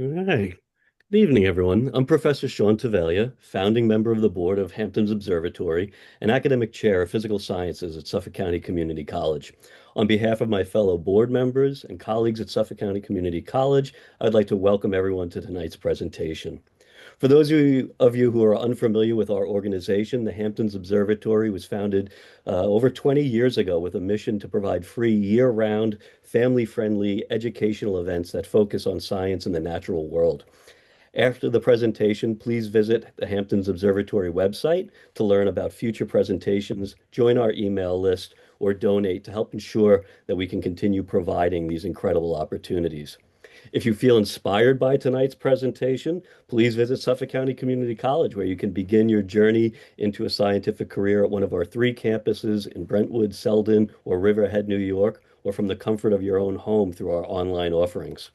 All right. Good evening, everyone. I'm Professor Sean Tavalia, founding member of the board of Hamptons Observatory and academic chair of physical sciences at Suffolk County Community College. On behalf of my fellow board members and colleagues at Suffolk County Community College, I'd like to welcome everyone to tonight's presentation. For those of you who are unfamiliar with our organization, the Hamptons Observatory was founded over 20 years ago with a mission to provide free year-round, family-friendly educational events that focus on science and the natural world. After the presentation, please visit the Hamptons Observatory website to learn about future presentations, join our email list, or donate to help ensure that we can continue providing these incredible opportunities. If you feel inspired by tonight's presentation, please visit Suffolk County Community College, where you can begin your journey into a scientific career at one of our three campuses in Brentwood, Selden, or Riverhead, New York, or from the comfort of your own home through our online offerings.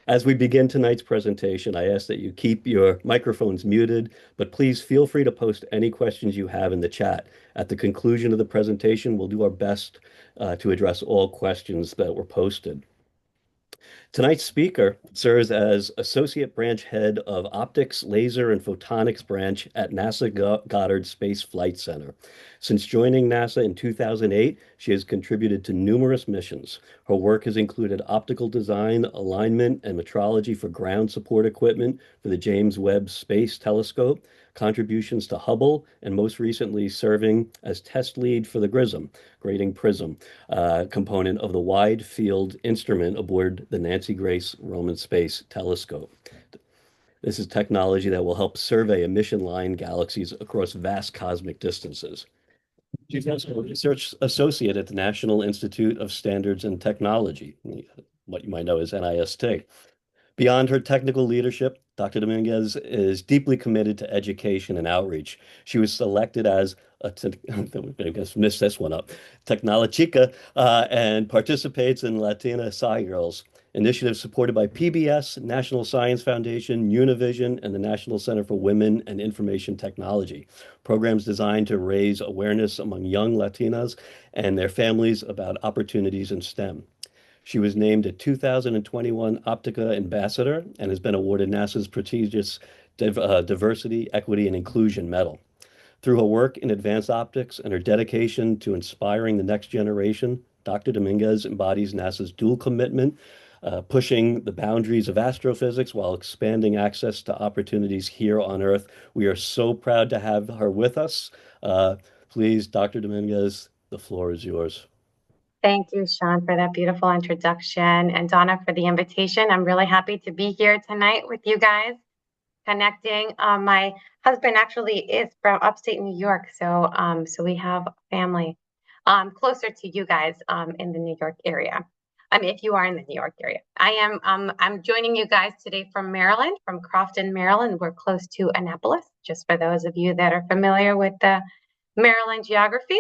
As we begin tonight's presentation, I ask that you keep your microphones muted, but please feel free to post any questions you have in the chat. At the conclusion of the presentation, we'll do our best to address all questions that were posted. Tonight's speaker serves as Associate Branch Head of Optics, Laser, and Photonics Branch at NASA Goddard Space Flight Center. Since joining NASA in 2008, she has contributed to numerous missions. Her work has included optical design, alignment, and metrology for ground support equipment for the James Webb Space Telescope, contributions to Hubble, and most recently serving as test lead for the grading prism component of the wide field instrument aboard the Nancy Grace Roman Space Telescope. This is technology that will help survey emission-line galaxies across vast cosmic distances. She's also a research associate at the National Institute of Standards and Technology, what you might know as NIST. Beyond her technical leadership, Dr. Dominguez is deeply committed to education and outreach. She was selected as I guess missed this one up, Tecnolochica, and participates in Latina Sci Girls, initiatives supported by PBS, National Science Foundation, Univision, and the National Center for Women and Information Technology. Programs designed to raise awareness among young Latinas and their families about opportunities in STEM. She was named a 2021 Optica Ambassador and has been awarded NASA's prestigious Diversity, Equity, and Inclusion Medal. Through her work in advanced optics and her dedication to inspiring the next generation, Dr. Dominguez embodies NASA's dual commitment, pushing the boundaries of astrophysics while expanding access to opportunities here on Earth. We are so proud to have her with us. Please, Dr. Dominguez, the floor is yours. Thank you, Sean, for that beautiful introduction, and Donna for the invitation. I'm really happy to be here tonight with you guys, connecting. My husband actually is from upstate New York, so we have family closer to you guys in the New York area. I mean, if you are in the New York area, I'm joining you guys today from Maryland, from Crofton, Maryland. We're close to Annapolis, just for those of you that are familiar with the Maryland geography.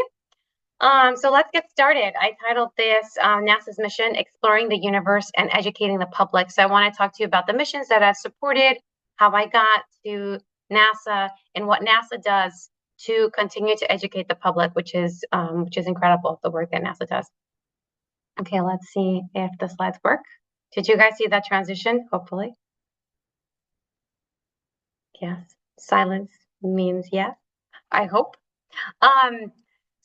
So let's get started. I titled this NASA's mission, Exploring the Universe and Educating the Public. So I want to talk to you about the missions that I've supported, how I got to NASA, and what NASA does to continue to educate the public, which is incredible, the work that NASA does. Okay, let's see if the slides work. Did you guys see that transition? Hopefully. Yes. Silence means yes, I hope.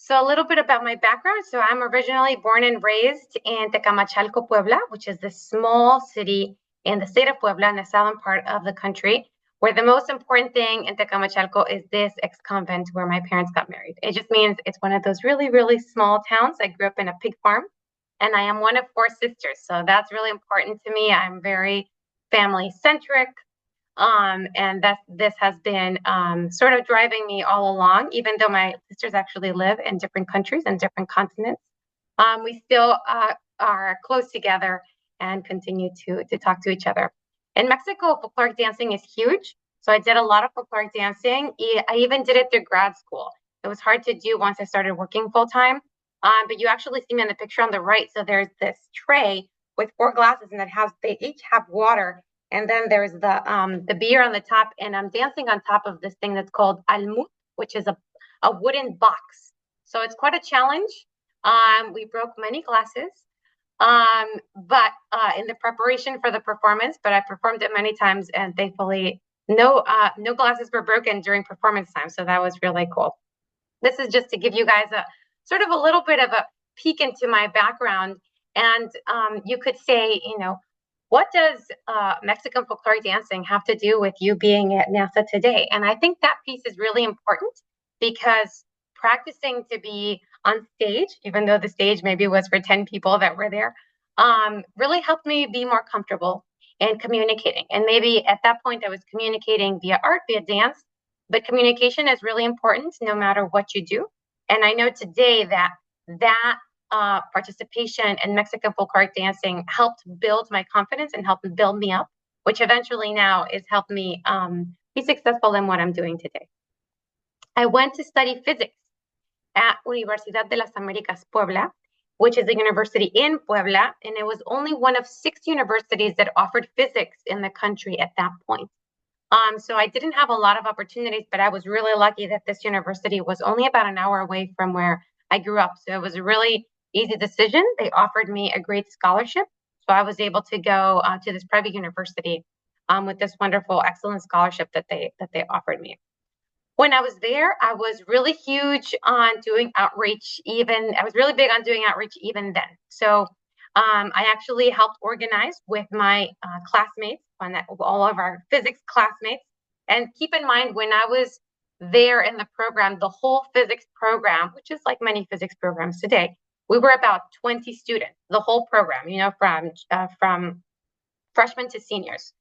So a little bit about my background. So I'm originally born and raised in Tecamachalco, Puebla, which is this small city in the state of Puebla in the southern part of the country, where the most important thing in Tecamachalco is this ex-convent where my parents got married. It just means it's one of those really, really small towns. I grew up in a pig farm, and I am one of four sisters. So that's really important to me. I'm very family-centric. And this has been sort of driving me all along, even though my sisters actually live in different countries and different continents. We still are close together and continue to talk to each other. In Mexico, folkloric dancing is huge. So I did a lot of folkloric dancing. I even did it through grad school. It was hard to do once I started working full time. But you actually see me in the picture on the right. So there's this tray with four glasses, and they each have water. And then there's the beer on the top, and I'm dancing on top of this thing that's called almud, which is a wooden box. So it's quite a challenge. We broke many glasses, But in the preparation for the performance, but I performed it many times, and thankfully no glasses were broken during performance time. So that was really cool. This is just to give you guys a sort of a little bit of a peek into my background. And you could say, what does Mexican folkloric dancing have to do with you being at NASA today? And I think that piece is really important because practicing to be on stage, even though the stage maybe was for 10 people that were there, really helped me be more comfortable in communicating. And maybe at that point I was communicating via art, via dance, but communication is really important no matter what you do. And I know today that participation in Mexican folkloric dancing helped build my confidence and helped build me up, which eventually now has helped me be successful in what I'm doing today. I went to study physics at Universidad de las Américas Puebla, which is a university in Puebla, and it was only one of 6 universities that offered physics in the country at that point. So I didn't have a lot of opportunities, but I was really lucky that this university was only about an hour away from where I grew up. So it was a really easy decision. They offered me a great scholarship. So I was able to go to this private university with this wonderful, excellent scholarship that they offered me. When I was there, I was really huge on doing outreach. I was really big on doing outreach even then. So I actually helped organize with my classmates, all of our physics classmates. And keep in mind, when I was there in the program, the whole physics program, which is like many physics programs today, we were about 20 students, the whole program, from freshmen to seniors.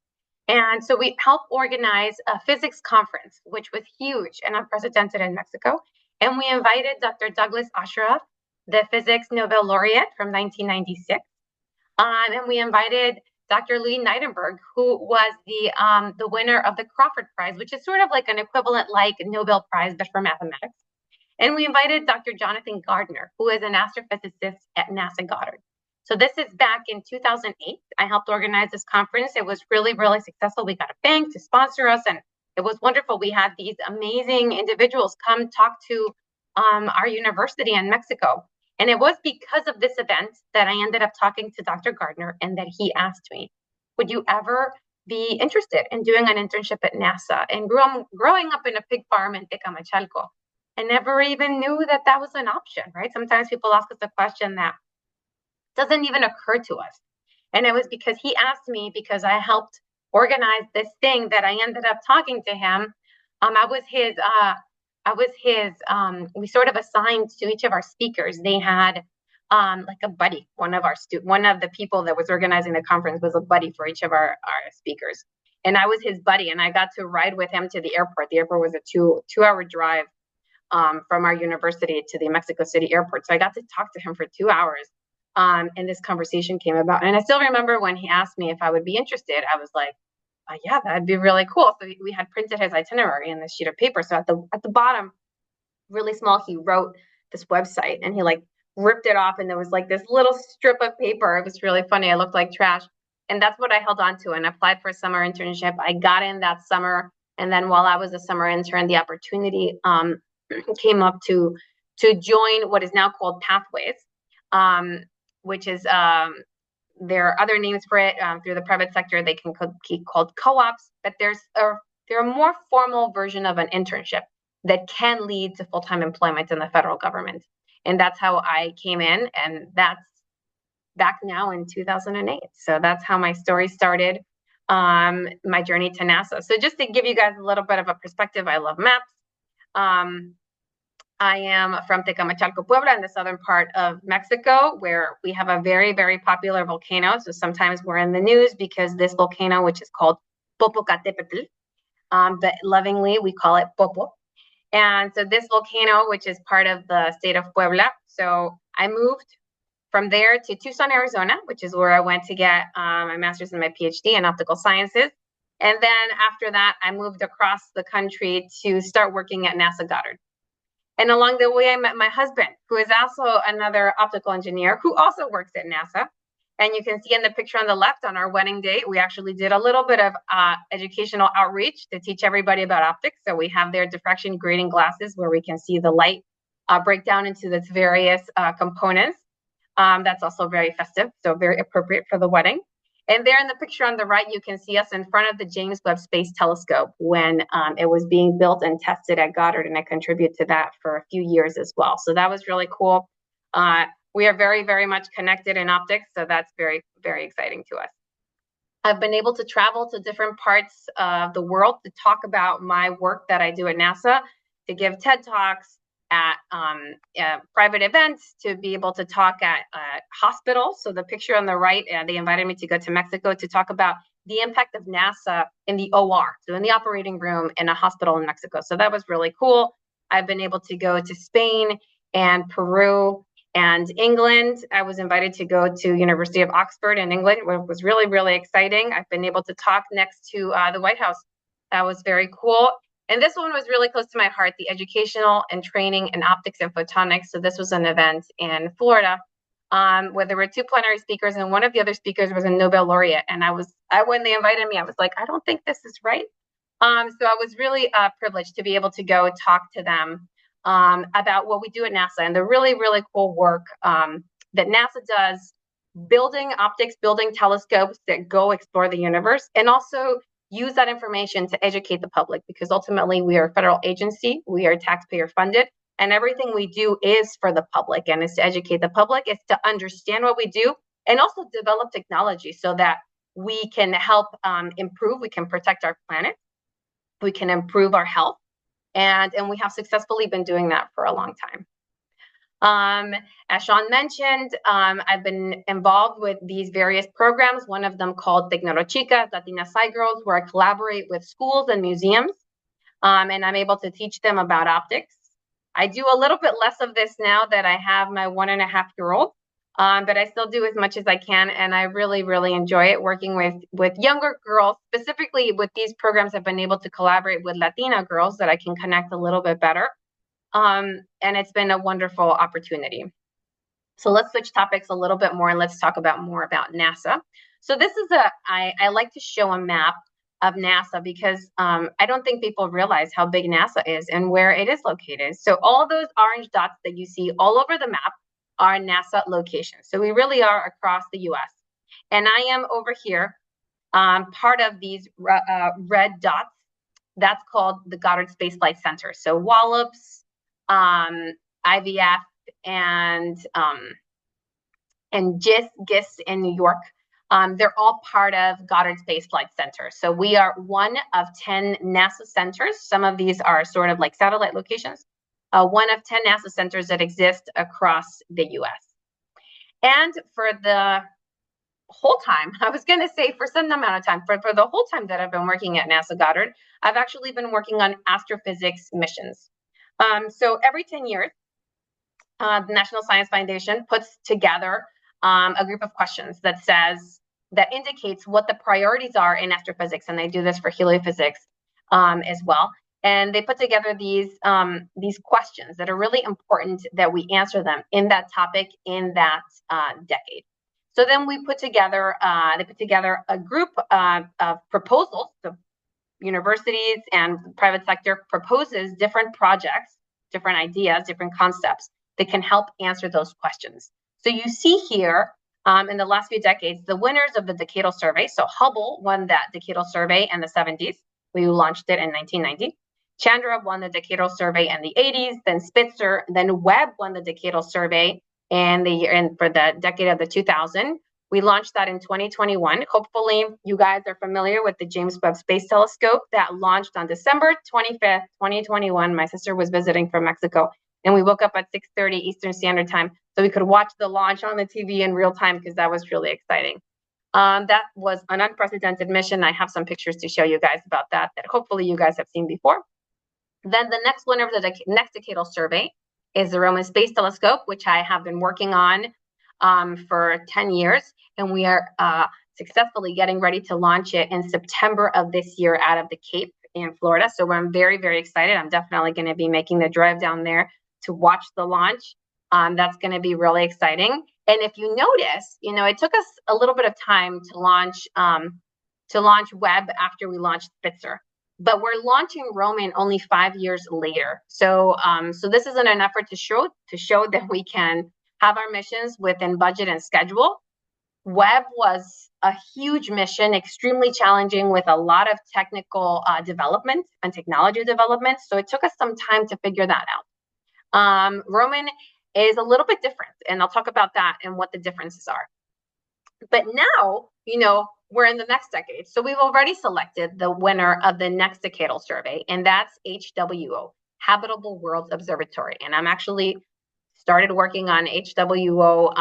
And so we helped organize a physics conference, which was huge and unprecedented in Mexico. And we invited Dr. Douglas Ashraf, the physics Nobel laureate from 1996. And we invited Dr. Lee Nightenberg, who was the winner of the Crawford Prize, which is sort of like an equivalent like Nobel Prize, but for mathematics. And we invited Dr. Jonathan Gardner, who is an astrophysicist at NASA Goddard. So this is back in 2008. I helped organize this conference. It was really, really successful. We got a bank to sponsor us, and it was wonderful. We had these amazing individuals come talk to our university in Mexico. And it was because of this event that I ended up talking to Dr. Gardner, and that he asked me, would you ever be interested in doing an internship at NASA? And growing up in a pig farm in Tecamachalco, I never even knew that that was an option, right? Sometimes people ask us a question that doesn't even occur to us. And it was because he asked me, because I helped organize this thing that I ended up talking to him. We sort of assigned to each of our speakers. They had like a buddy. One of the people that was organizing the conference was a buddy for each of our speakers. And I was his buddy, and I got to ride with him to the airport. The airport was a two-hour drive from our university to the Mexico City airport. So I got to talk to him for 2 hours. And this conversation came about. And I still remember when he asked me if I would be interested, I was like, yeah, that'd be really cool. So we had printed his itinerary in this sheet of paper. So at the bottom, really small, he wrote this website, and he like ripped it off, and there was like this little strip of paper. It was really funny. It looked like trash. And that's what I held on to and applied for a summer internship. I got in that summer. And then while I was a summer intern, the opportunity came up to join what is now called Pathways, which is there are other names for it through the private sector. They can be called co-ops, but they're a more formal version of an internship that can lead to full-time employment in the federal government. And that's how I came in, and that's back now in 2008. So that's how my story started, my journey to NASA. So just to give you guys a little bit of a perspective, I love maps. I am from Tecamachalco, Puebla, in the southern part of Mexico, where we have a very, very popular volcano. So sometimes we're in the news because this volcano, which is called Popocatépetl, but lovingly we call it Popo. And so this volcano, which is part of the state of Puebla. So I moved from there to Tucson, Arizona, which is where I went to get my master's and my PhD in optical sciences. And then after that, I moved across the country to start working at NASA Goddard. And along the way, I met my husband, who is also another optical engineer who also works at NASA. And you can see in the picture on the left, on our wedding date, we actually did a little bit of educational outreach to teach everybody about optics. So we have their diffraction grating glasses where we can see the light break down into its various components. That's also very festive, so very appropriate for the wedding. And there in the picture on the right, you can see us in front of the James Webb Space Telescope when it was being built and tested at Goddard, and I contributed to that for a few years as well. So that was really cool. We are very, very much connected in optics, so that's very, very exciting to us. I've been able to travel to different parts of the world to talk about my work that I do at NASA, to give TED Talks at private events, to be able to talk at hospitals. So the picture on the right, they invited me to go to Mexico to talk about the impact of NASA in the OR, so in the operating room in a hospital in Mexico. So that was really cool. I've been able to go to Spain and Peru and England. I was invited to go to University of Oxford in England, which was really, really exciting. I've been able to talk next to the White House. That was very cool. And this one was really close to my heart, the educational and training in optics and photonics. So this was an event in Florida where there were two plenary speakers, and one of the other speakers was a Nobel laureate. And when they invited me, I was like, I don't think this is right. So I was really privileged to be able to go talk to them about what we do at NASA and the really, really cool work that NASA does, building optics, building telescopes that go explore the universe, and also use that information to educate the public, because ultimately we are a federal agency, we are taxpayer funded, and everything we do is for the public, and is to educate the public, is to understand what we do, and also develop technology so that we can help improve, we can protect our planet, we can improve our health, and we have successfully been doing that for a long time. As Sean mentioned, I've been involved with these various programs, one of them called Tecnolochicas, Latina Sci Girls, where I collaborate with schools and museums, and I'm able to teach them about optics. I do a little bit less of this now that I have my 1.5-year-old, but I still do as much as I can, and I really, really enjoy it working with younger girls. Specifically with these programs, I've been able to collaborate with Latina girls that I can connect a little bit better. And it's been a wonderful opportunity. So let's switch topics a little bit more and let's talk more about NASA. So this is I like to show a map of NASA because I don't think people realize how big NASA is and where it is located. So all those orange dots that you see all over the map are NASA locations. So we really are across the US. And I am over here, part of these red dots. That's called the Goddard Space Flight Center. So Wallops, IVF, and GIST in New York. They're all part of Goddard Space Flight Center. So we are one of 10 NASA centers. Some of these are sort of like satellite locations. One of 10 NASA centers that exist across the US. And for the whole time, I was going to say for some amount of time, for the whole time that I've been working at NASA Goddard, I've actually been working on astrophysics missions. So every 10 years, the National Science Foundation puts together a group of questions that indicates what the priorities are in astrophysics, and they do this for heliophysics as well. And they put together these questions that are really important that we answer them in that topic in that decade. So then we put together they put together a group of proposals. So universities and private sector proposes different projects, different ideas, different concepts that can help answer those questions. So you see here in the last few decades, the winners of the decadal survey. So Hubble won that decadal survey in the 70s. We launched it in 1990. Chandra won the decadal survey in the 80s, then Spitzer, then Webb won the decadal survey for the decade of the 2000. We launched that in 2021. Hopefully, you guys are familiar with the James Webb Space Telescope that launched on December 25th, 2021. My sister was visiting from Mexico, and we woke up at 6:30 Eastern Standard Time so we could watch the launch on the TV in real time because that was really exciting. That was an unprecedented mission. I have some pictures to show you guys about that hopefully you guys have seen before. Then the next winner of the next decadal survey is the Roman Space Telescope, which I have been working on for 10 years, and we are successfully getting ready to launch it in September of this year out of the Cape in Florida. So I'm very, very excited. I'm definitely going to be making the drive down there to watch the launch. That's going to be really exciting. And if you notice, it took us a little bit of time to launch Webb after we launched Spitzer. But we're launching Roman only 5 years later. So this isn't an effort to show that we can have our missions within budget and schedule. Webb was a huge mission, extremely challenging with a lot of technical development and technology development. So it took us some time to figure that out. Roman is a little bit different, and I'll talk about that and what the differences are. But now, we're in the next decade. So we've already selected the winner of the next decadal survey, and that's HWO, Habitable Worlds Observatory. And I'm actually started working on HWO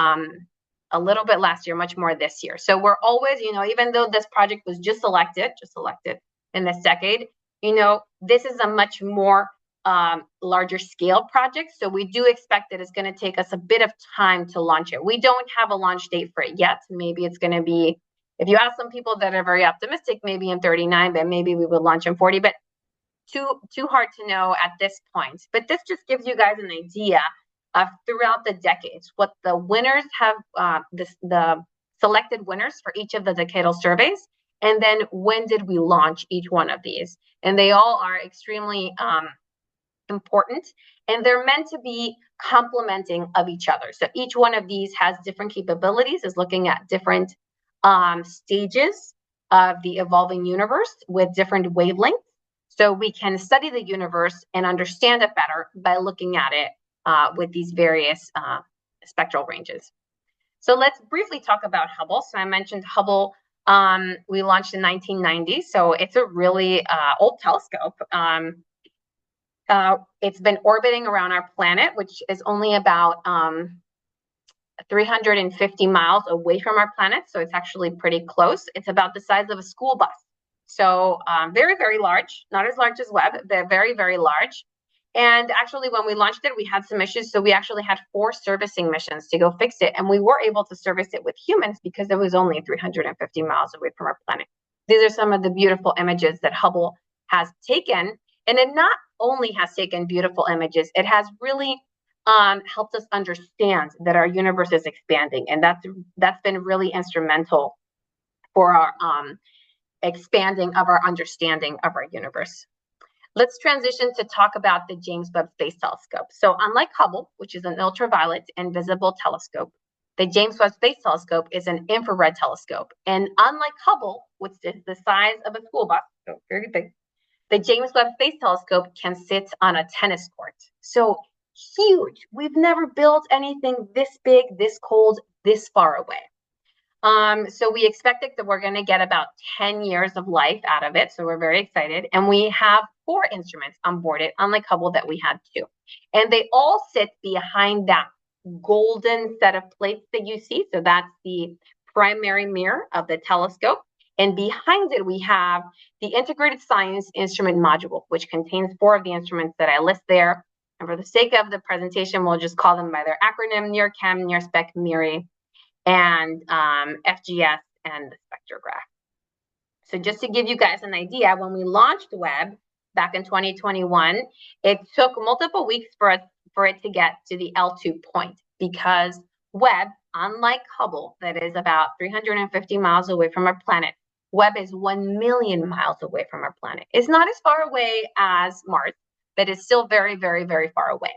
a little bit last year, much more this year. So we're always, even though this project was just selected in this decade, this is a much more larger scale project. So we do expect that it's going to take us a bit of time to launch it. We don't have a launch date for it yet. Maybe it's going to be, if you ask some people that are very optimistic, maybe in 39, but maybe we would launch in 40, but too hard to know at this point. But this just gives you guys an idea of throughout the decades, what the winners have, the selected winners for each of the decadal surveys, and then when did we launch each one of these. And they all are extremely important, and they're meant to be complementing of each other. So each one of these has different capabilities, is looking at different stages of the evolving universe with different wavelengths. So we can study the universe and understand it better by looking at it with these various spectral ranges. So let's briefly talk about Hubble. So I mentioned Hubble, we launched in 1990, so it's a really old telescope. It's been orbiting around our planet, which is only about 350 miles away from our planet, so it's actually pretty close. It's about the size of a school bus. So very, very large, not as large as Webb, but very, very large. And actually, when we launched it, we had some issues. So we actually had 4 servicing missions to go fix it. And we were able to service it with humans because it was only 350 miles away from our planet. These are some of the beautiful images that Hubble has taken. And it not only has taken beautiful images, it has really helped us understand that our universe is expanding. And that's been really instrumental for our expanding of our understanding of our universe. Let's transition to talk about the James Webb Space Telescope. So unlike Hubble, which is an ultraviolet and visible telescope, the James Webb Space Telescope is an infrared telescope. And unlike Hubble, which is the size of a school bus, so very big, the James Webb Space Telescope can sit on a tennis court. So huge. We've never built anything this big, this cold, this far away. So we expected that we're going to get about 10 years of life out of it. So we're very excited. And we have 4 instruments on board it, unlike Hubble that we had 2. And they all sit behind that golden set of plates that you see. So that's the primary mirror of the telescope. And behind it, we have the Integrated Science Instrument Module, which contains 4 of the instruments that I list there. And for the sake of the presentation, we'll just call them by their acronym: NIRCam, NIRSpec, MIRI, and FGS, and the spectrograph. So just to give you guys an idea, when we launched Webb back in 2021, it took multiple weeks for it to get to the L2 point, because Webb, unlike Hubble, that is about 350 miles away from our planet, Webb is 1 million miles away from our planet. It's not as far away as Mars, but it's still very, very, very far away.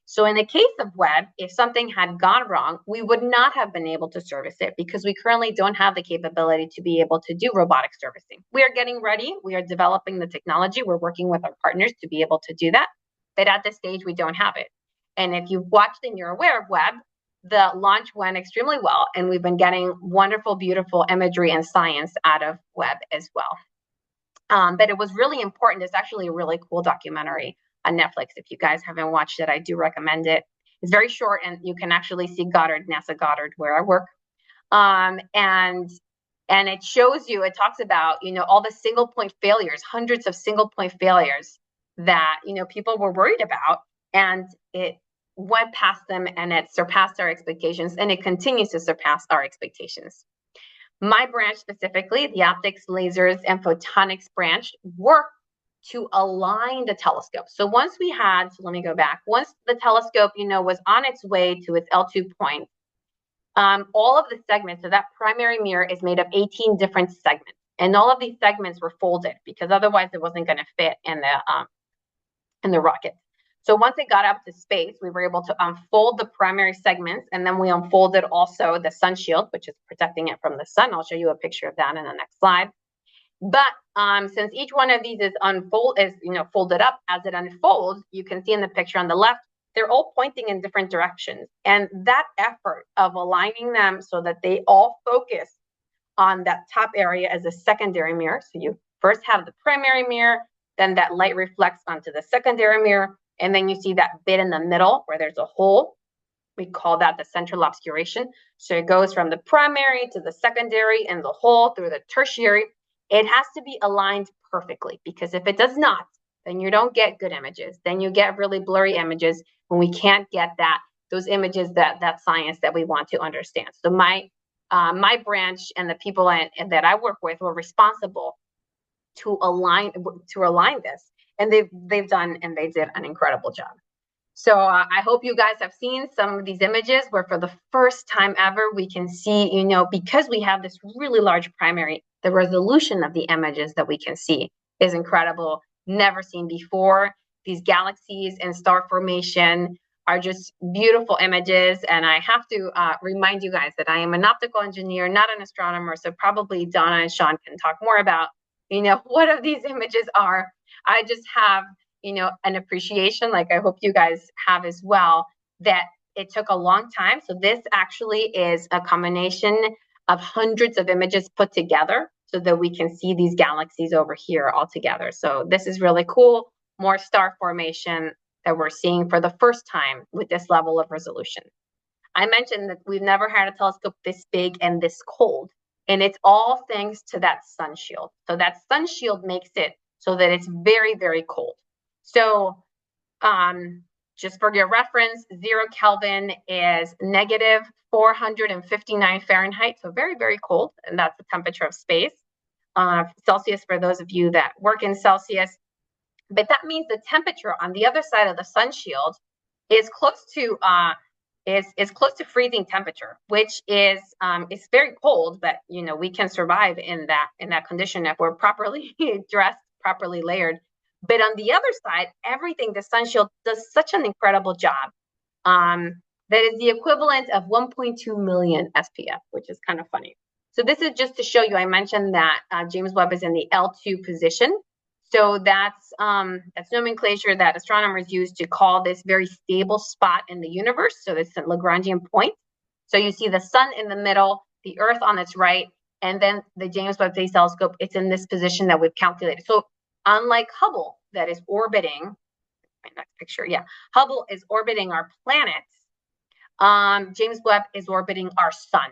So in the case of Webb, if something had gone wrong, we would not have been able to service it because we currently don't have the capability to be able to do robotic servicing. We are getting ready. We are developing the technology. We're working with our partners to be able to do that. But at this stage, we don't have it. And if you've watched and you're aware of Webb, the launch went extremely well. And we've been getting wonderful, beautiful imagery and science out of Webb as well. But it was really important. It's actually a really cool documentary on Netflix. If you guys haven't watched it, I do recommend it. It's very short, and you can actually see Goddard, NASA Goddard, where I work. And it shows you, it talks about, all the single point failures, hundreds of single point failures that, people were worried about, and it went past them and it surpassed our expectations, and it continues to surpass our expectations. My branch specifically, the optics, lasers, and photonics branch, worked to align the telescope. So once we had, so let me go back, once the telescope, was on its way to its L2 point, all of the segments, so that primary mirror is made of 18 different segments. And all of these segments were folded because otherwise it wasn't going to fit in the rocket. So once it got up to space, we were able to unfold the primary segments, and then we unfolded also the sun shield, which is protecting it from the sun. I'll show you a picture of that in the next slide. But since each one of these is folded up, as it unfolds, you can see in the picture on the left, they're all pointing in different directions. And that effort of aligning them so that they all focus on that top area as a secondary mirror. So you first have the primary mirror, then that light reflects onto the secondary mirror, and then you see that bit in the middle where there's a hole. We call that the central obscuration. So it goes from the primary to the secondary and the hole through the tertiary. It has to be aligned perfectly, because if it does not, then you don't get good images. Then you get really blurry images when we can't get those images, that science that we want to understand. So my branch and the people that I work with were responsible to align this, and they did an incredible job. So I hope you guys have seen some of these images where for the first time ever, we can see, because we have this really large primary, the resolution of the images that we can see is incredible, never seen before. These galaxies and star formation are just beautiful images. And I have to remind you guys that I am an optical engineer, not an astronomer. So probably Donna and Sean can talk more about, what of these images are. I just have an appreciation, like I hope you guys have as well, that it took a long time. So this actually is a combination of hundreds of images put together so that we can see these galaxies over here all together. So this is really cool. More star formation that we're seeing for the first time with this level of resolution. I mentioned that we've never had a telescope this big and this cold, and it's all thanks to that sun shield. So that sun shield makes it so that it's very, very cold. So just for your reference, 0 Kelvin is negative 459 Fahrenheit. So very, very cold. And that's the temperature of space. Celsius for those of you that work in Celsius. But that means the temperature on the other side of the sun shield is close to freezing temperature, which is very cold, but we can survive in that condition if we're properly dressed, properly layered. But on the other side, everything, the sun shield does such an incredible job that is the equivalent of 1.2 million SPF, which is kind of funny. So this is just to show you, I mentioned that James Webb is in the L2 position. So that's nomenclature that astronomers use to call this very stable spot in the universe. So this is a Lagrangian point. So you see the sun in the middle, the Earth on its right, and then the James Webb Space Telescope, it's in this position that we've calculated. So unlike Hubble that is orbiting, my next picture, yeah, Hubble is orbiting our planets. James Webb is orbiting our sun,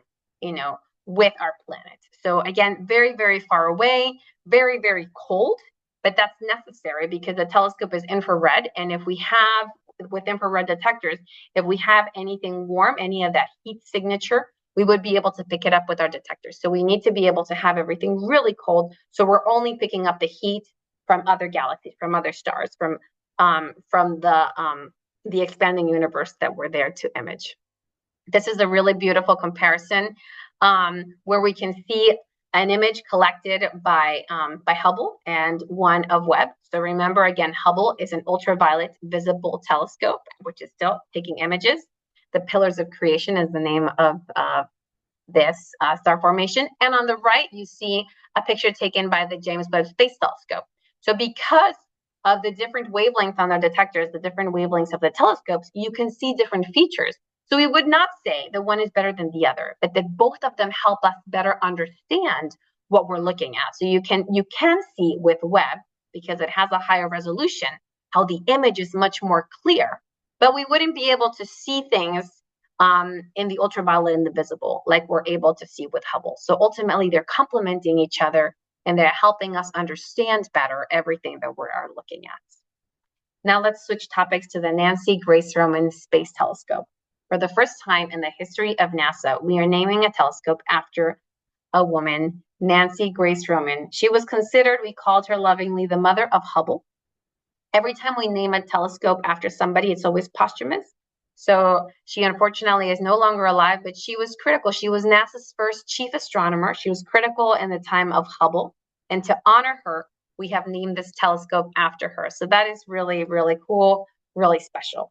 with our planet. So again, very, very far away, very, very cold, but that's necessary because the telescope is infrared. And if we have, with infrared detectors, if we have anything warm, any of that heat signature, we would be able to pick it up with our detectors. So we need to be able to have everything really cold. So we're only picking up the heat from other galaxies, from other stars, from the expanding universe that we're there to image. This is a really beautiful comparison where we can see an image collected by Hubble and one of Webb. So remember, again, Hubble is an ultraviolet visible telescope, which is still taking images. The Pillars of Creation is the name of this star formation. And on the right, you see a picture taken by the James Webb Space Telescope. So because of the different wavelengths on our detectors, the different wavelengths of the telescopes, you can see different features. So we would not say that one is better than the other, but that both of them help us better understand what we're looking at. So you can see with Webb, because it has a higher resolution, how the image is much more clear, but we wouldn't be able to see things in the ultraviolet and the visible like we're able to see with Hubble. So ultimately, they're complementing each other, and they're helping us understand better everything that we are looking at. Now let's switch topics to the Nancy Grace Roman Space Telescope. For the first time in the history of NASA, we are naming a telescope after a woman, Nancy Grace Roman. She was considered, we called her lovingly, the mother of Hubble. Every time we name a telescope after somebody, it's always posthumous. So she unfortunately is no longer alive, but she was critical. She was NASA's first chief astronomer. She was critical in the time of Hubble. And to honor her, we have named this telescope after her. So that is really, really cool. really special.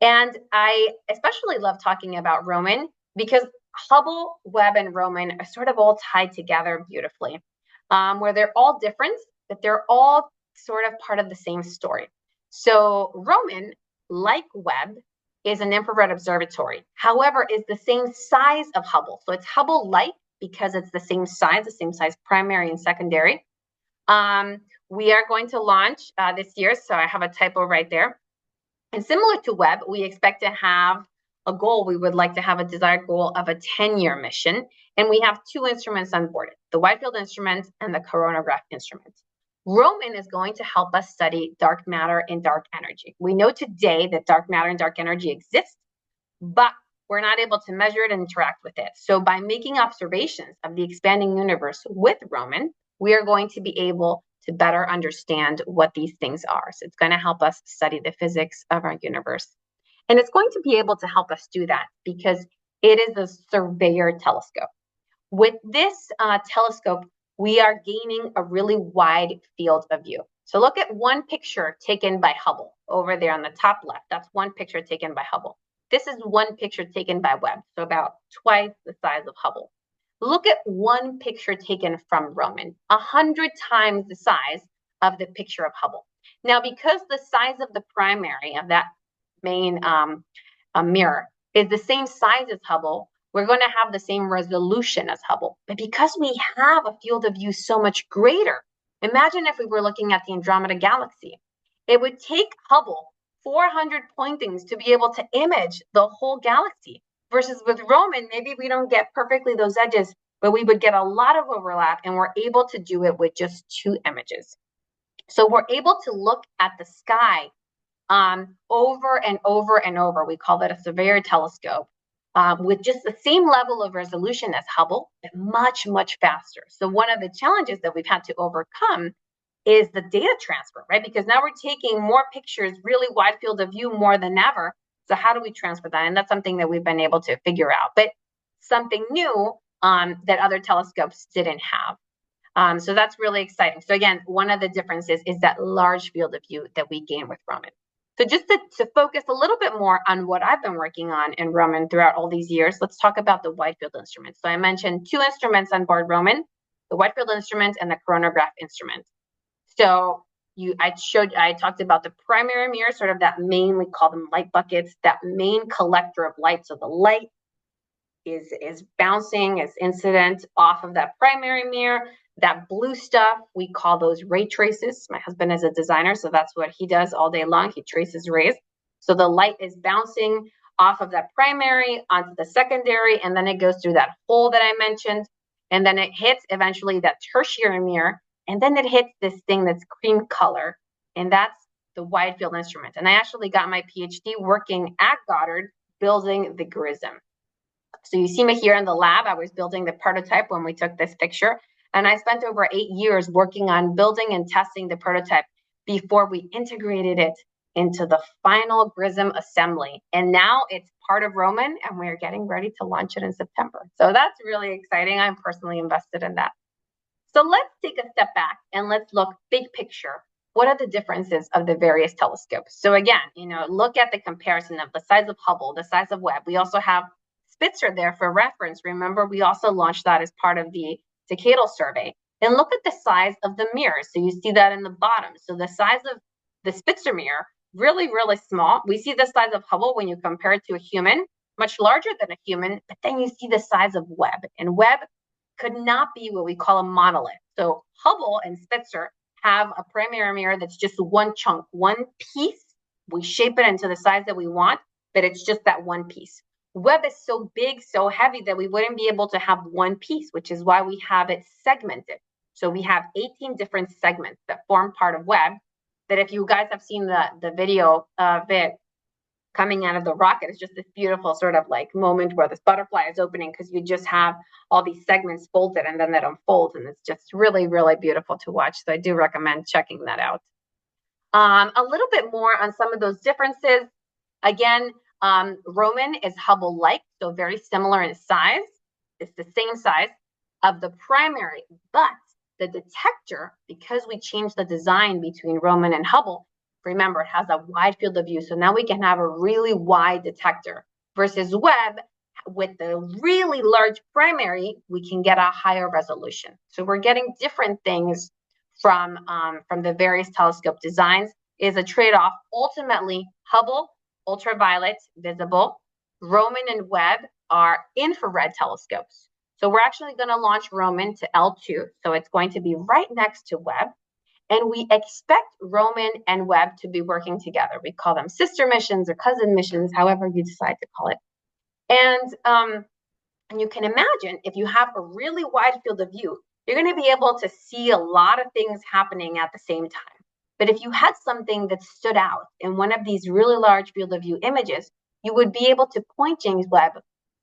And I especially love talking about Roman because Hubble, Webb, and Roman are sort of all tied together beautifully, where they're all different, but they're all sort of part of the same story. So Roman, like Webb, is an infrared observatory. However, is the same size of Hubble. So it's Hubble-like because it's the same size primary and secondary. We are going to launch this year, so I have a typo right there. And similar to Webb, we expect to have a goal. We would like to have a desired goal of a 10-year mission. And we have two instruments on board, the wide field instrument and the coronagraph instrument. Roman is going to help us study dark matter and dark energy. We know today that dark matter and dark energy exist, but we're not able to measure it and interact with it. So by making observations of the expanding universe with Roman, we are going to be able to better understand what these things are. So it's going to help us study the physics of our universe. And it's going to be able to help us do that because it is a surveyor telescope. With this telescope, we are gaining a really wide field of view. So look at one picture taken by Hubble over there on the top left. That's one picture taken by Hubble. This is one picture taken by Webb, so about twice the size of Hubble. Look at one picture taken from Roman, 100 times the size of the picture of Hubble. Now, because the size of the primary of that main mirror is the same size as Hubble, we're going to have the same resolution as Hubble. But because we have a field of view so much greater, imagine if we were looking at the Andromeda Galaxy. It would take Hubble 400 pointings to be able to image the whole galaxy. Versus with Roman, maybe we don't get perfectly those edges, but we would get a lot of overlap, and we're able to do it with just 2 images. So we're able to look at the sky over and over and over. We call that a surveyor telescope with just the same level of resolution as Hubble, but much, much faster. So one of the challenges that we've had to overcome is the data transfer, right? Because now we're taking more pictures, really wide field of view more than ever. So how do we transfer that? And that's something that we've been able to figure out, but something new that other telescopes didn't have. So that's really exciting. So again, one of the differences is that large field of view that we gain with Roman. So just to focus a little bit more on what I've been working on in Roman throughout all these years, let's talk about the wide field instruments. So I mentioned 2 instruments on board Roman, the wide field instrument and the coronagraph instrument. So I talked about the primary mirror, sort of that main, we call them light buckets, that main collector of light. So the light is bouncing, is incident off of that primary mirror. That blue stuff, we call those ray traces. My husband is a designer, so that's what he does all day long. He traces rays. So the light is bouncing off of that primary onto the secondary, and then it goes through that hole that I mentioned, and then it hits eventually that tertiary mirror, and then it hits this thing that's cream color, and that's the wide field instrument. And I actually got my PhD working at Goddard building the GRISM. So you see me here in the lab. I was building the prototype when we took this picture. And I spent over 8 years working on building and testing the prototype before we integrated it into the final GRISM assembly. And now it's part of Roman, and we're getting ready to launch it in September. So that's really exciting. I'm personally invested in that. So let's take a step back and let's look big picture. What are the differences of the various telescopes? So again, look at the comparison of the size of Hubble, the size of Webb. We also have Spitzer there for reference. Remember, we also launched that as part of the decadal survey. And look at the size of the mirrors. So you see that in the bottom. So the size of the Spitzer mirror, really, really small. We see the size of Hubble when you compare it to a human, much larger than a human, but then you see the size of Webb. And Webb could not be what we call a monolith. So Hubble and Spitzer have a primary mirror that's just one chunk, one piece. We shape it into the size that we want, but it's just that one piece. Webb is so big, so heavy that we wouldn't be able to have one piece, which is why we have it segmented. So we have 18 different segments that form part of Webb, that if you guys have seen the video of it coming out of the rocket, it's just this beautiful sort of like moment where this butterfly is opening because you just have all these segments folded and then that unfolds, and it's just really, really beautiful to watch. So I do recommend checking that out. A little bit more on some of those differences. Again, Roman is Hubble-like, so very similar in size. It's the same size of the primary, but the detector, because we changed the design between Roman and Hubble, remember, it has a wide field of view. So now we can have a really wide detector versus Webb with the really large primary, we can get a higher resolution. So we're getting different things from the various telescope designs. Is a trade-off. Ultimately, Hubble, ultraviolet, visible. Roman and Webb are infrared telescopes. So we're actually going to launch Roman to L2. So it's going to be right next to Webb. And we expect Roman and Webb to be working together. We call them sister missions or cousin missions, however you decide to call it. And you can imagine if you have a really wide field of view, you're going to be able to see a lot of things happening at the same time. But if you had something that stood out in one of these really large field of view images, you would be able to point James Webb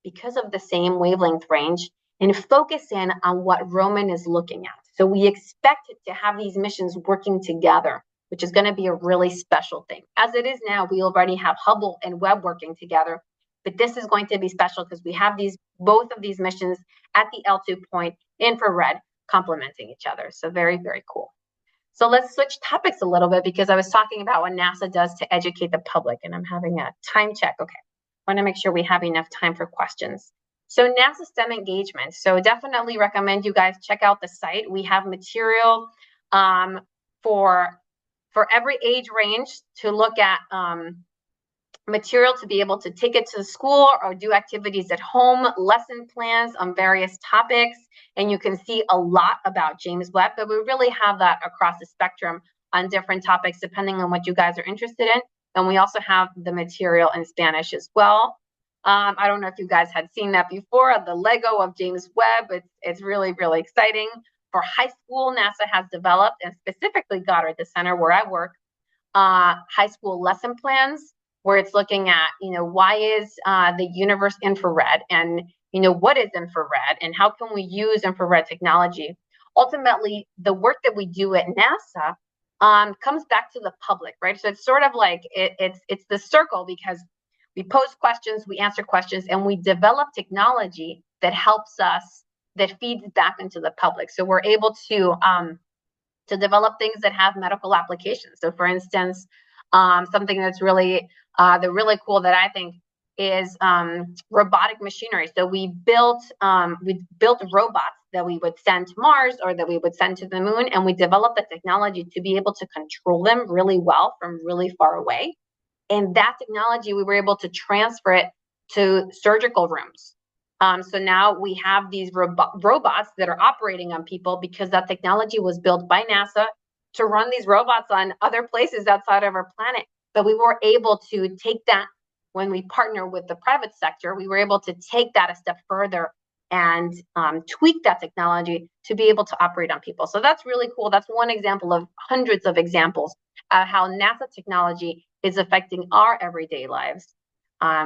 because of the same wavelength range and focus in on what Roman is looking at. So we expect it to have these missions working together, which is going to be a really special thing. As it is now, we already have Hubble and Webb working together, but this is going to be special because we have both of these missions at the L2 point, infrared, complementing each other. So very, very cool. So let's switch topics a little bit because I was talking about what NASA does to educate the public, and I'm having a time check. Okay, I want to make sure we have enough time for questions. So NASA STEM engagement. So definitely recommend you guys check out the site. We have material for every age range to look at material to be able to take it to the school or do activities at home, lesson plans on various topics. And you can see a lot about James Webb, but we really have that across the spectrum on different topics, depending on what you guys are interested in. And we also have the material in Spanish as well. I don't know if you guys had seen that before, the Lego of James Webb. It's really, really exciting. For high school, NASA has developed, and specifically Goddard, the center where I work, high school lesson plans, where it's looking at, why is the universe infrared, and, what is infrared, and how can we use infrared technology? Ultimately, the work that we do at NASA comes back to the public, right? So it's sort of like it's the circle, because we pose questions, we answer questions, and we develop technology that helps us, that feeds back into the public. So we're able to develop things that have medical applications. So for instance, something that's really cool that I think is robotic machinery. So we built robots that we would send to Mars or that we would send to the moon, and we developed the technology to be able to control them really well from really far away. And that technology, we were able to transfer it to surgical rooms. So now we have these robots that are operating on people because that technology was built by NASA to run these robots on other places outside of our planet. But we were able to take that, when we partner with the private sector, we were able to take that a step further and tweak that technology to be able to operate on people. So that's really cool. That's one example of hundreds of examples of how NASA technology is affecting our everyday lives,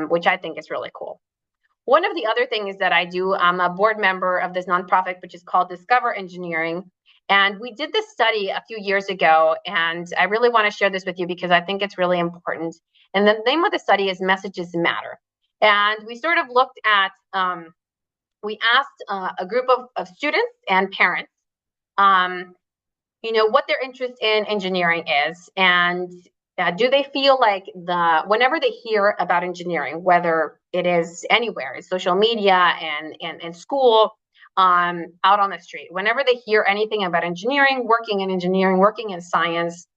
which I think is really cool. One of the other things that I do, I'm a board member of this nonprofit, which is called Discover Engineering. And we did this study a few years ago, and I really want to share this with you because I think it's really important. And the name of the study is Messages Matter. And we sort of looked at, we asked a group of students and parents, what their interest in engineering is, and do they feel like whenever they hear about engineering, whether it is anywhere, in social media and school, out on the street, whenever they hear anything about engineering, working in science,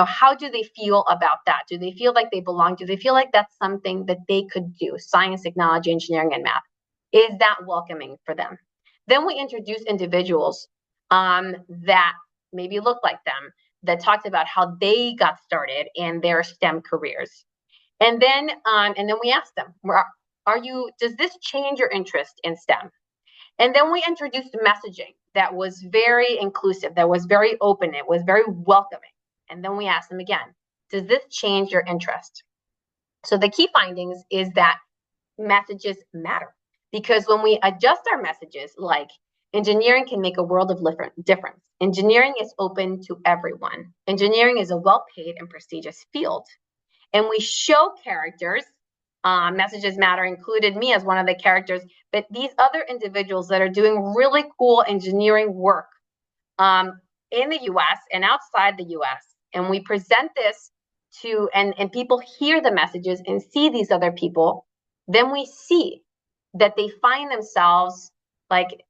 how do they feel about that? Do they feel like they belong? Do they feel like that's something that they could do? Science, technology, engineering, and math. Is that welcoming for them? Then we introduce individuals that maybe look like them, that talked about how they got started in their STEM careers. And then we asked them, does this change your interest in STEM? And then we introduced messaging that was very inclusive, that was very open, it was very welcoming. And then we asked them again, does this change your interest? So the key findings is that messages matter, because when we adjust our messages, like engineering can make a world of difference. Engineering is open to everyone. Engineering is a well-paid and prestigious field. And we show characters, Messages Matter included me as one of the characters, but these other individuals that are doing really cool engineering work in the US and outside the US. And we present this to, and people hear the messages and see these other people, then we see that they find themselves like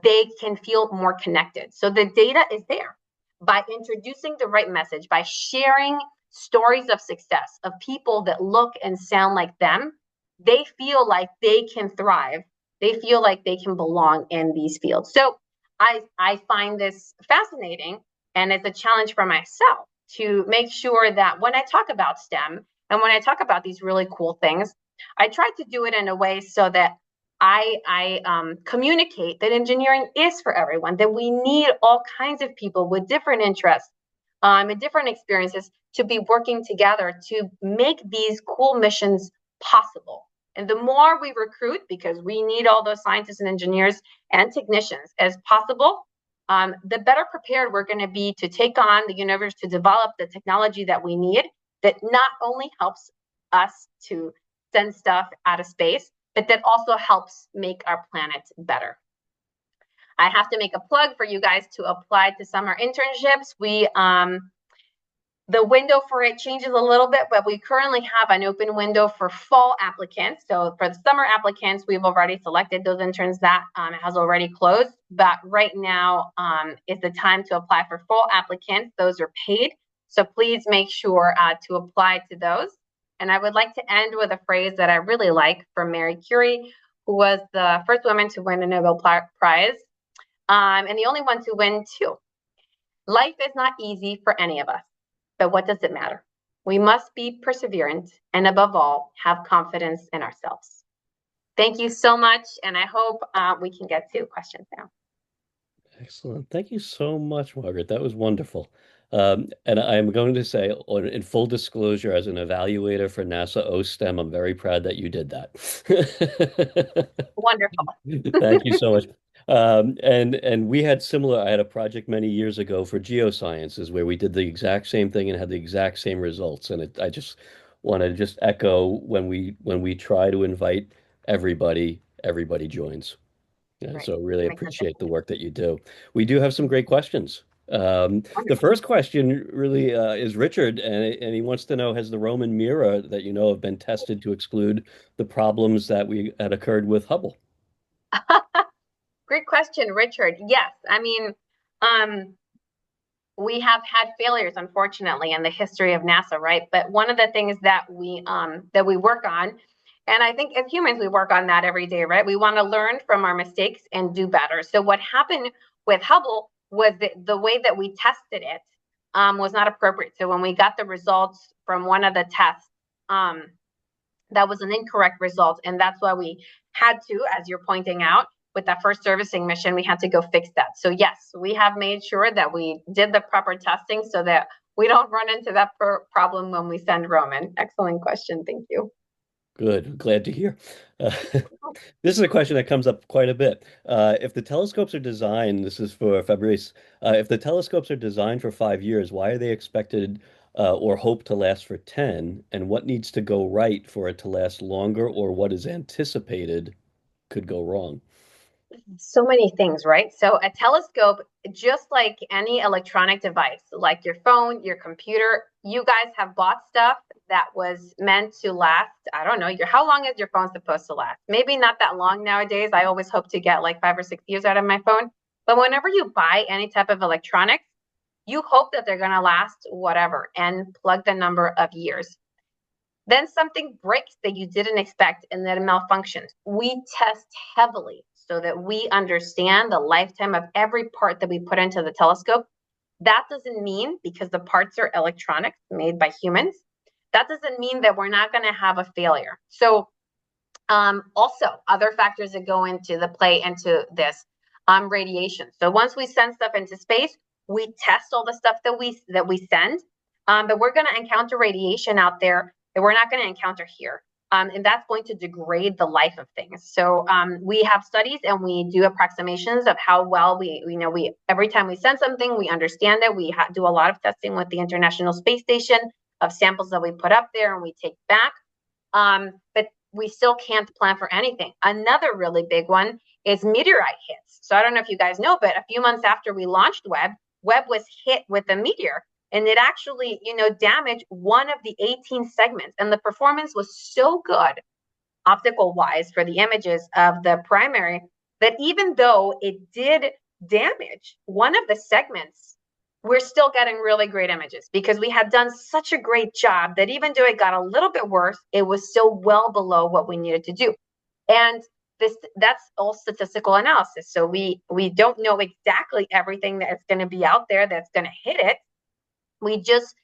they can feel more connected. So the data is there. By introducing the right message, by sharing stories of success of people that look and sound like them, they feel like they can thrive. They feel like they can belong in these fields. So I find this fascinating, and it's a challenge for myself to make sure that when I talk about STEM and when I talk about these really cool things, I try to do it in a way so that I communicate that engineering is for everyone, that we need all kinds of people with different interests and different experiences to be working together to make these cool missions possible. And the more we recruit, because we need all those scientists and engineers and technicians as possible, the better prepared we're going to be to take on the universe, to develop the technology that we need, that not only helps us to send stuff out of space, but that also helps make our planet better. I have to make a plug for you guys to apply to summer internships. The window for it changes a little bit, but we currently have an open window for fall applicants. So for the summer applicants, we've already selected those interns. That has already closed. But right now is the time to apply for fall applicants. Those are paid. So please make sure to apply to those. And I would like to end with a phrase that I really like from Marie Curie, who was the first woman to win a Nobel Prize, and the only one to win two. Life is not easy for any of us. But what does it matter? We must be perseverant and above all, have confidence in ourselves. Thank you so much. And I hope we can get to questions now. Excellent. Thank you so much, Margaret. That was wonderful. And I'm going to say, in full disclosure, as an evaluator for NASA OSTEM, I'm very proud that you did that. Wonderful. Thank you so much. And we had similar, I had a project many years ago for geosciences where we did the exact same thing and had the exact same results. And I just want to just echo when we try to invite everybody, everybody joins. Yeah, Right. so really appreciate the work that you do. We do have some great questions. The Wonderful. first question really is Richard, and he wants to know, has the Roman mirror that you know have been tested to exclude the problems that we had occurred with Hubble? Great question, Richard. Yes, I mean, we have had failures, unfortunately, in the history of NASA, right? But one of the things that we work on, and I think as humans we work on that every day, right? We want to learn from our mistakes and do better. So what happened with Hubble was that the way that we tested it was not appropriate. So when we got the results from one of the tests, that was an incorrect result, and that's why we had to, as you're pointing out, with that first servicing mission, we had to go fix that. So yes, we have made sure that we did the proper testing so that we don't run into that problem when we send Roman. Excellent question. Thank you. Good, glad to hear. This is a question that comes up quite a bit. If the telescopes are designed, this is for Fabrice, if the telescopes are designed for 5 years, why are they expected or hope to last for 10? And what needs to go right for it to last longer, or what is anticipated could go wrong? So many things, right? So a telescope, just like any electronic device, like your phone, your computer, you guys have bought stuff that was meant to last. I don't know, how long is your phone supposed to last? Maybe not that long nowadays. I always hope to get like 5 or 6 years out of my phone. But whenever you buy any type of electronics, you hope that they're going to last whatever and plug the number of years. Then something breaks that you didn't expect and that it malfunctions. We test heavily so that we understand the lifetime of every part that we put into the telescope. That doesn't mean, because the parts are electronics made by humans, that doesn't mean that we're not going to have a failure. So also other factors that go into the play into this, radiation. So once we send stuff into space, we test all the stuff that we send, but we're going to encounter radiation out there that we're not going to encounter here. And that's going to degrade the life of things. So we have studies and we do approximations of how well we every time we send something, we understand it. We do a lot of testing with the International Space Station of samples that we put up there and we take back. But we still can't plan for anything. Another really big one is meteorite hits. So I don't know if you guys know, but a few months after we launched Webb was hit with a meteor. and it actually, damaged one of the 18 segments. And the performance was so good, optical wise, for the images of the primary, that even though it did damage one of the segments, we're still getting really great images because we had done such a great job that even though it got a little bit worse, it was still well below what we needed to do. And that's all statistical analysis. So we don't know exactly everything that's going to be out there that's going to hit it. We just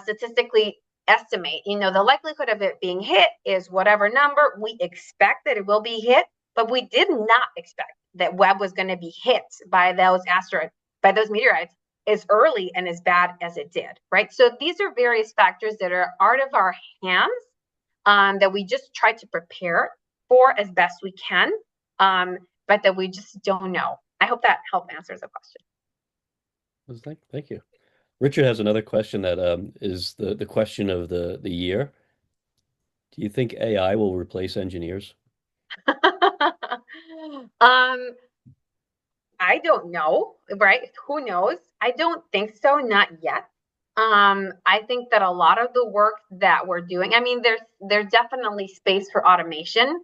statistically estimate, the likelihood of it being hit is whatever number. We expect that it will be hit, but we did not expect that Webb was going to be hit by those meteorites as early and as bad as it did, right? So these are various factors that are out of our hands, that we just try to prepare for as best we can, but that we just don't know. I hope that helped answers the question. Thank you. Richard has another question that is the question of the year. Do you think AI will replace engineers? I don't know, right? Who knows? I don't think so, not yet. I think that a lot of the work that we're doing, I mean, there's definitely space for automation.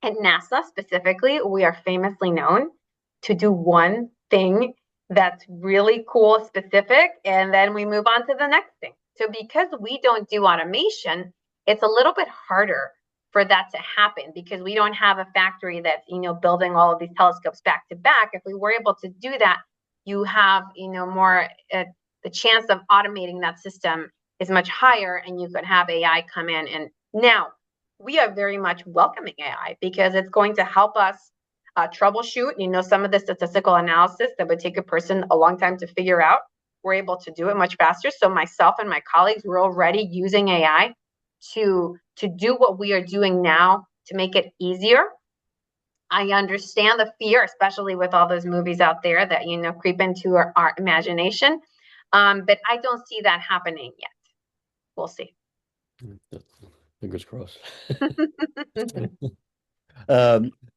At NASA specifically, we are famously known to do one thing that's really cool, specific, and then we move on to the next thing. So because we don't do automation, it's a little bit harder for that to happen because we don't have a factory that's, building all of these telescopes back to back. If we were able to do that, you have, more, the chance of automating that system is much higher, and you could have AI come in. And now we are very much welcoming AI because it's going to help us troubleshoot, some of the statistical analysis that would take a person a long time to figure out. We're able to do it much faster. So myself and my colleagues, we're already using AI to do what we are doing now to make it easier. I understand the fear, especially with all those movies out there that, creep into our imagination. But I don't see that happening yet. We'll see. Fingers crossed.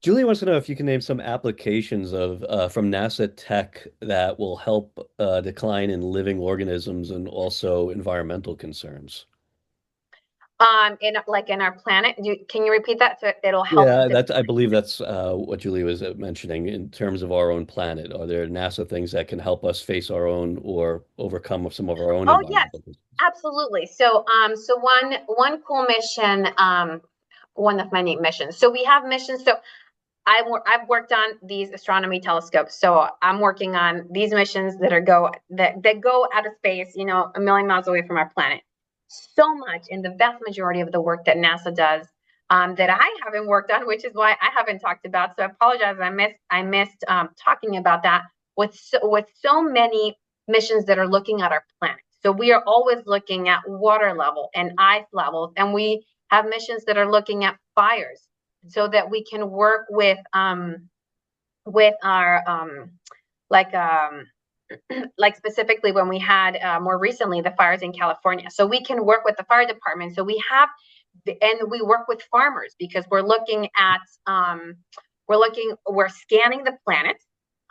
Julie wants to know if you can name some applications from NASA tech that will help decline in living organisms and also environmental concerns. In our planet, can you repeat that? So it'll help. Yeah, I believe that's what Julie was mentioning in terms of our own planet. Are there NASA things that can help us face our own or overcome some of our own Oh, yes, environmental concerns? absolutely. So one cool mission, one of many missions. So we have missions. So I've worked on these astronomy telescopes. So I'm working on these missions that go out of space, a million miles away from our planet. So much, and the vast majority of the work that NASA does, that I haven't worked on, which is why I haven't talked about. So I apologize. I missed talking about that with so many missions that are looking at our planet. So we are always looking at water level and ice levels, and we have missions that are looking at fires, so that we can work with our like specifically when we had more recently the fires in California. So we can work with the fire department. So we work with farmers because we're scanning the planet,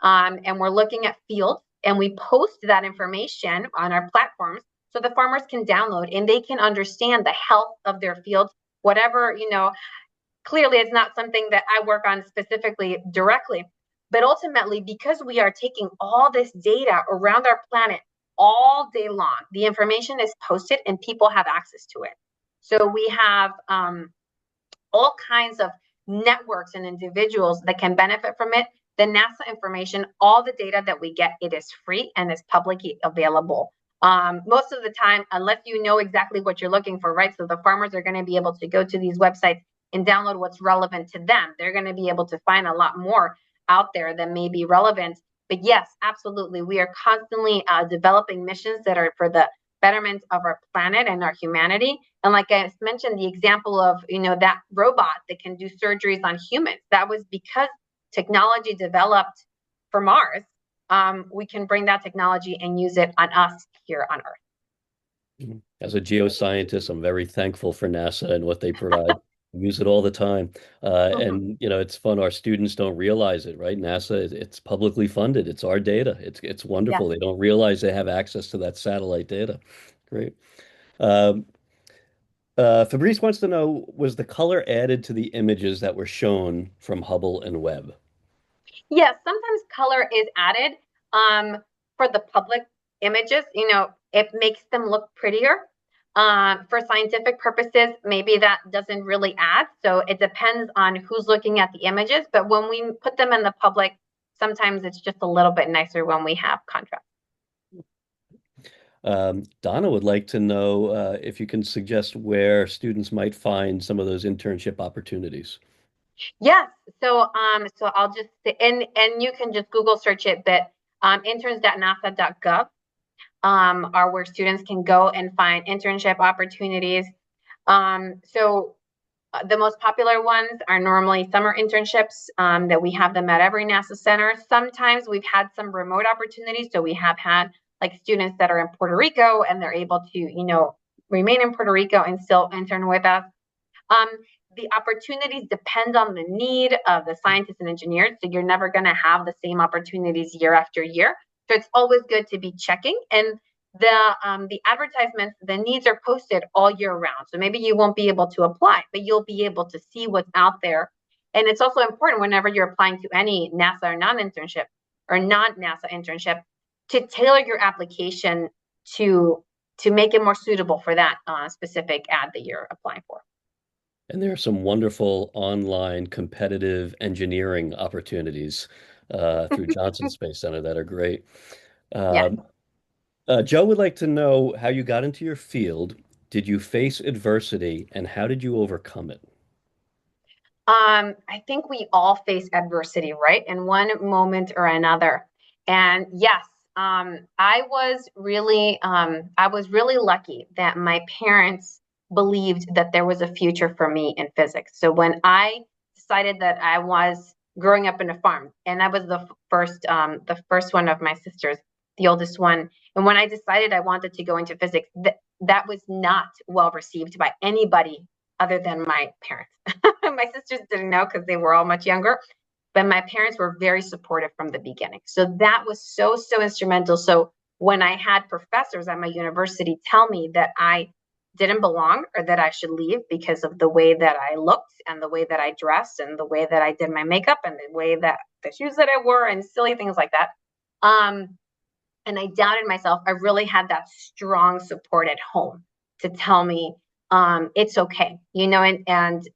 and we're looking at fields, and we post that information on our platforms so the farmers can download and they can understand the health of their fields, whatever, clearly it's not something that I work on specifically directly. But ultimately, because we are taking all this data around our planet all day long, the information is posted and people have access to it. So we have all kinds of networks and individuals that can benefit from it. The NASA information, all the data that we get, it is free and is publicly available. Most of the time, unless you know exactly what you're looking for, right? So the farmers are going to be able to go to these websites and download what's relevant to them. They're going to be able to find a lot more out there that may be relevant. But yes, absolutely. We are constantly developing missions that are for the betterment of our planet and our humanity. And like I mentioned, the example of, that robot that can do surgeries on humans, that was because technology developed for Mars. We can bring that technology and use it on us here on Earth. As a geoscientist, I'm very thankful for NASA and what they provide. use it all the time. Mhm. And it's fun. Our students don't realize it, right? NASA, it's publicly funded. It's our data. It's Yeah. wonderful. They don't realize they have access to that satellite data. Great. Um, Fabrice wants to know, was the color added to the images that were shown from Hubble and Webb? Yes, sometimes color is added for the public images. It makes them look prettier. For scientific purposes, maybe that doesn't really add. So it depends on who's looking at the images. But when we put them in the public, sometimes it's just a little bit nicer when we have contrast. Donna would like to know if you can suggest where students might find some of those internship opportunities. Yes. So I'll just and you can just Google search it, but interns.nasa.gov are where students can go and find internship opportunities. The most popular ones are normally summer internships that we have them at every NASA center. Sometimes we've had some remote opportunities. So we have had like students that are in Puerto Rico and they're able to, remain in Puerto Rico and still intern with us. Um, the opportunities depend on the need of the scientists and engineers. So you're never going to have the same opportunities year after year. So it's always good to be checking. And the advertisements, the needs are posted all year round. So maybe you won't be able to apply, but you'll be able to see what's out there. And it's also important whenever you're applying to any NASA or non-internship or non-NASA internship to tailor your application to make it more suitable for that specific ad that you're applying for. And there are some wonderful online competitive engineering opportunities through Johnson Space Center that are great. Yeah. Um, Joe would like to know how you got into your field. Did you face adversity and how did you overcome it? I think we all face adversity, right? In one moment or another. And yes, I was really lucky that my parents believed that there was a future for me in physics. So when I decided that I was growing up in a farm, and I was the first one of my sisters, the oldest one, and when I decided I wanted to go into physics, that was not well received by anybody other than my parents. My sisters didn't know because they were all much younger, but my parents were very supportive from the beginning. So that was so instrumental. So when I had professors at my university tell me that I didn't belong or that I should leave because of the way that I looked and the way that I dressed and the way that I did my makeup and the way that the shoes that I wore and silly things like that. And I doubted myself. I really had that strong support at home to tell me it's okay, and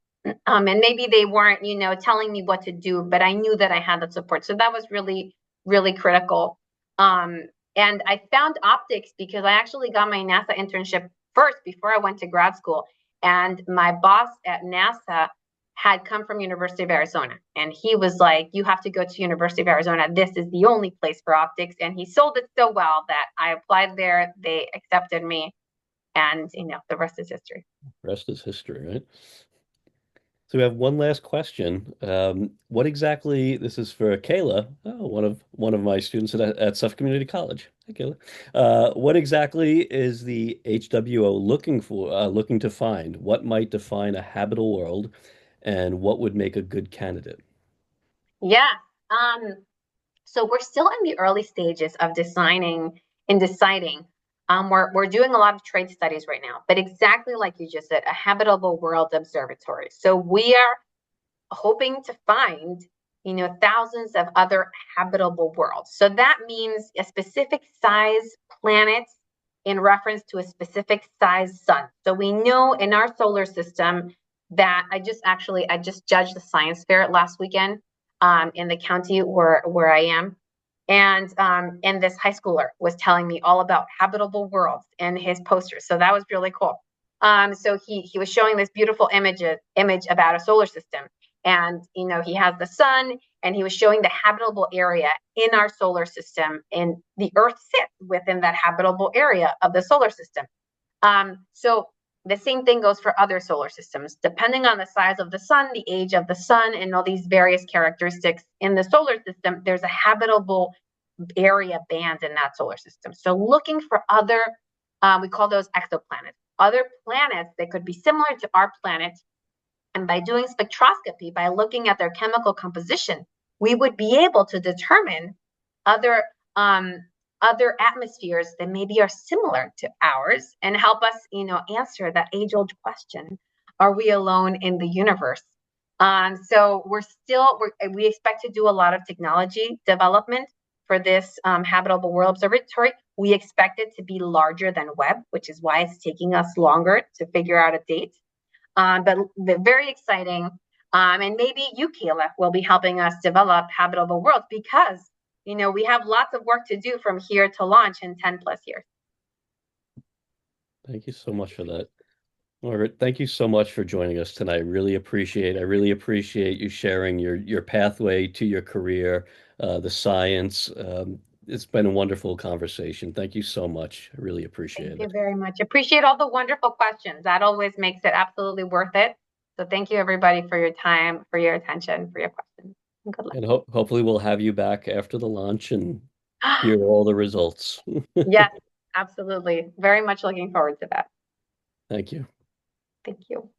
maybe they weren't, telling me what to do, but I knew that I had that support. So that was really critical. And I found optics because I actually got my NASA internship first before I went to grad school. And my boss at NASA had come from University of Arizona, and he was like, "You have to go to University of Arizona. This is the only place for optics." And he sold it so well that I applied there. They accepted me, and the rest is history. Rest is history, right? So we have one last question. What exactly, this is for Kayla, one of my students at Suffolk Community College. Hi, Kayla. What exactly is the HWO looking to find? What might define a habitable world, and what would make a good candidate? Yeah. Um, So we're still in the early stages of designing and deciding. We're doing a lot of trade studies right now, but exactly like you just said, a habitable world observatory. So we are hoping to find, thousands of other habitable worlds. So that means a specific size planet in reference to a specific size sun. So we know in our solar system that I just judged the science fair last weekend in the county where I am. And this high schooler was telling me all about habitable worlds in his posters. So that was really cool. So he was showing this beautiful image about a solar system. And he has the sun, and he was showing the habitable area in our solar system, and the Earth sits within that habitable area of the solar system. So the same thing goes for other solar systems. Depending on the size of the sun, the age of the sun, and all these various characteristics in the solar system, there's a habitable area band in that solar system. So looking for other, we call those exoplanets, other planets that could be similar to our planet And by doing spectroscopy, by looking at their chemical composition, we would be able to determine other other atmospheres that maybe are similar to ours and help us, answer that age-old question: Are we alone in the universe? So we expect to do a lot of technology development for this Habitable World Observatory. We expect it to be larger than Webb, which is why it's taking us longer to figure out a date. But very exciting. And maybe you, Kayla, will be helping us develop habitable worlds because, we have lots of work to do from here to launch in 10 plus years. Thank you so much for that. Margaret, thank you so much for joining us tonight. I really appreciate you sharing your pathway to your career, the science. It's been a wonderful conversation. Thank you so much. I really appreciate Thank you it. very much. Appreciate all the wonderful questions. That always makes it absolutely worth it. So thank you everybody for your time, for your attention, for your questions. And good luck. And hopefully we'll have you back after the launch and hear all the results. Yes, absolutely. Very much looking forward to that. Thank you. Thank you.